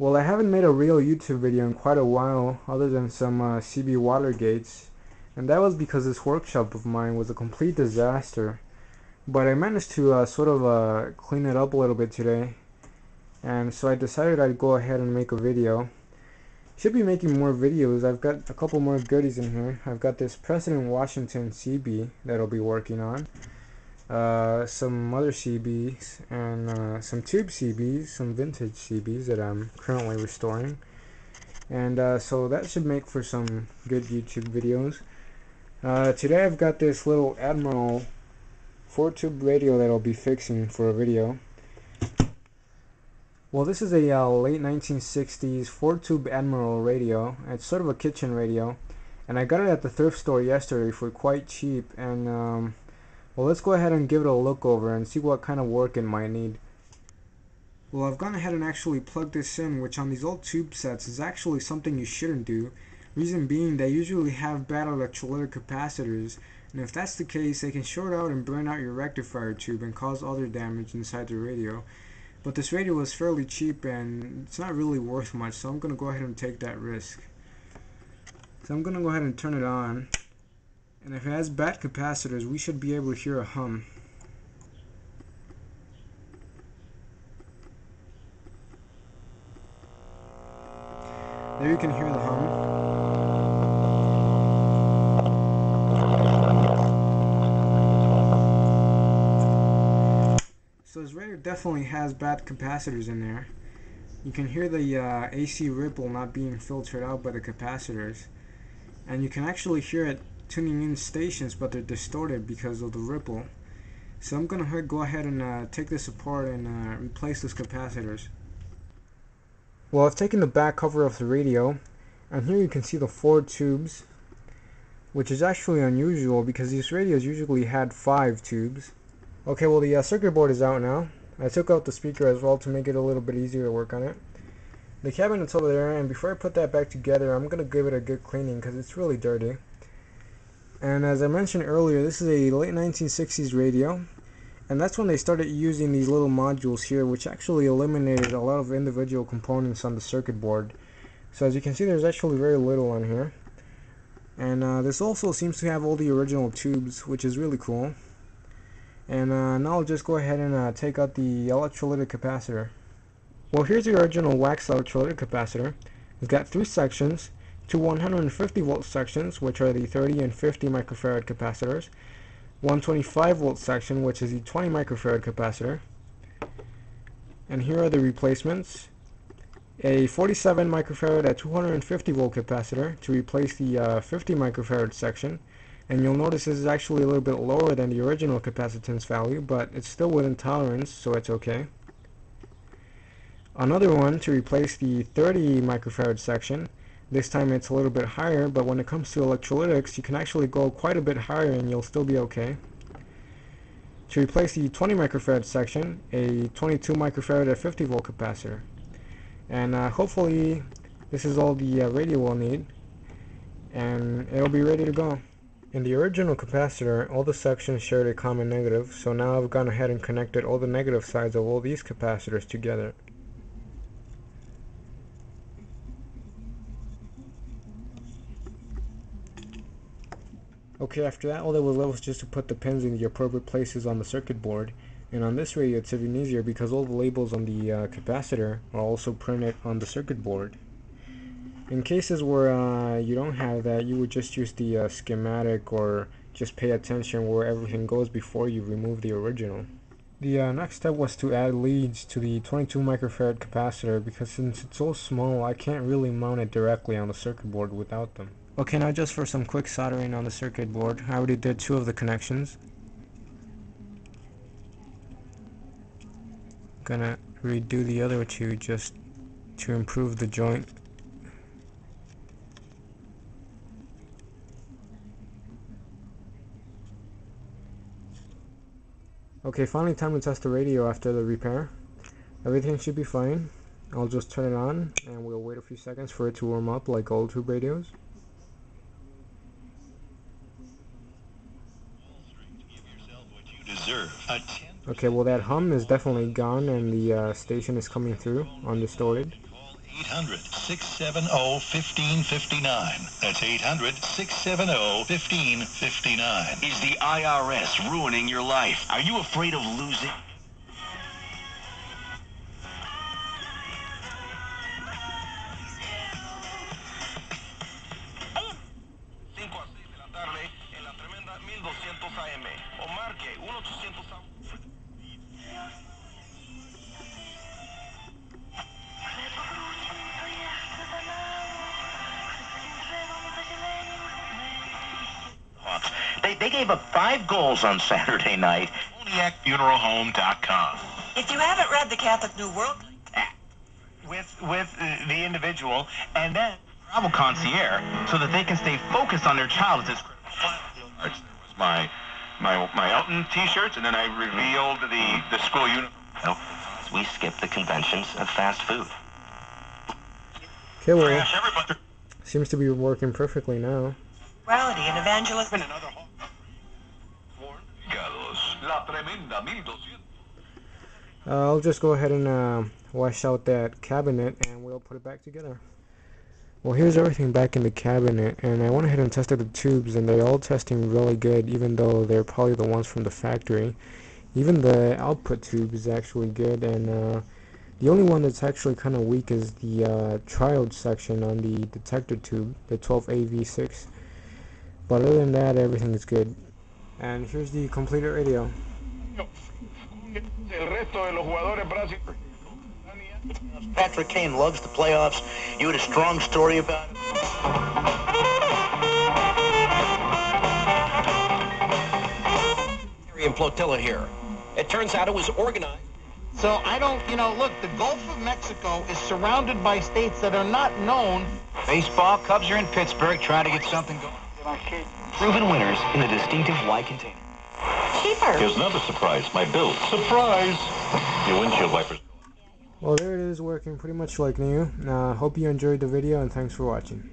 Well, I haven't made a real YouTube video in quite a while, other than some CB Watergates, and that was because this workshop of mine was a complete disaster. But I managed to sort of clean it up a little bit today, and so I decided I'd go ahead and make a video. Should be making more videos. I've got a couple more goodies in here. I've got this President Washington CB that I'll be working on. Some other CBs and some tube CBs, some vintage CBs that I'm currently restoring, and so that should make for some good YouTube videos. Today I've got this little Admiral 4-tube radio that I'll be fixing for a video. Well, this is a late 1960s 4-tube Admiral radio. It's sort of a kitchen radio, and I got it at the thrift store yesterday for quite cheap, and well, let's go ahead and give it a look over and see what kind of work it might need. Well, I've gone ahead and actually plugged this in, which on these old tube sets is actually something you shouldn't do. Reason being, they usually have bad electrolytic capacitors, and if that's the case, they can short out and burn out your rectifier tube and cause other damage inside the radio. But this radio was fairly cheap and it's not really worth much, so I'm going to go ahead and take that risk. So I'm going to go ahead and turn it on. And if it has bad capacitors, we should be able to hear a hum. There you can hear the hum. So this radio definitely has bad capacitors in there. You can hear the AC ripple not being filtered out by the capacitors. And you can actually hear it tuning in stations, but they're distorted because of the ripple. So I'm gonna go ahead and take this apart and replace those capacitors. Well, I've taken the back cover off the radio, and here you can see the 4 tubes, which is actually unusual because these radios usually had 5 tubes. Okay, well the circuit board is out now. I took out the speaker as well to make it a little bit easier to work on it. The cabinet's over there, and before I put that back together, I'm gonna give it a good cleaning because it's really dirty. And as I mentioned earlier, this is a late 1960s radio, and that's when they started using these little modules here, which actually eliminated a lot of individual components on the circuit board. So as you can see, there's actually very little on here. And this also seems to have all the original tubes, which is really cool. And now I'll just go ahead and take out the electrolytic capacitor. Well, here's the original wax electrolytic capacitor. It's got 3 sections. 2 150 volt sections, which are the 30 and 50 microfarad capacitors, 125 volt section, which is the 20 microfarad capacitor, and here are the replacements. A 47 microfarad at 250 volt capacitor to replace the 50 microfarad section, and you'll notice this is actually a little bit lower than the original capacitance value, but it's still within tolerance, so it's okay. Another one to replace the 30 microfarad section. This time it's a little bit higher, but when it comes to electrolytics, you can actually go quite a bit higher and you'll still be okay. To replace the 20 microfarad section, a 22 microfarad at 50 volt capacitor. And hopefully this is all the radio will need, and it'll be ready to go. In the original capacitor, all the sections shared a common negative, so now I've gone ahead and connected all the negative sides of all these capacitors together. Okay, after that, all that was left was just to put the pins in the appropriate places on the circuit board. And on this radio it's even easier because all the labels on the capacitor are also printed on the circuit board. In cases where you don't have that, you would just use the schematic, or just pay attention where everything goes before you remove the original. The next step was to add leads to the 22 microfarad capacitor, because since it's so small I can't really mount it directly on the circuit board without them. Okay, now just for some quick soldering on the circuit board, I already did 2 of the connections. Gonna redo the other 2 just to improve the joint. Okay, finally time to test the radio after the repair. Everything should be fine. I'll just turn it on and we'll wait a few seconds for it to warm up like old tube radios. Okay, well that hum is definitely gone and the station is coming through undistorted. 800-670-1559. That's 800-670-1559. Is the IRS ruining your life? Are you afraid of losing? AM o marque 1-800. They gave up 5 goals on Saturday night. CogniacFuneralHome.com. If you haven't read the Catholic New World with the individual and then travel concierge so that they can stay focused on their child at this critical point. My Elton t-shirts, and then I revealed the school uniform. Nope. We skipped the conventions of fast food. Okay, well, seems to be working perfectly now. Morality and evangelism. I'll just go ahead and wash out that cabinet and we'll put it back together. Well, here's everything back in the cabinet, and I went ahead and tested the tubes, and they're all testing really good, even though they're probably the ones from the factory. Even the output tube is actually good, and the only one that's actually kind of weak is the triode section on the detector tube, the 12AV6. But other than that, everything is good. And here's the completed radio. Patrick Kane loves the playoffs. You had a strong story about it. Flotilla here. It turns out it was organized. So I don't, look, the Gulf of Mexico is surrounded by states that are not known. Baseball, Cubs are in Pittsburgh trying to get something going. Proven winners in a distinctive white container. Cheaper. Here's another surprise. My bill. Surprise! Your windshield wipers. Well, there it is, working pretty much like new. Hope you enjoyed the video, and thanks for watching.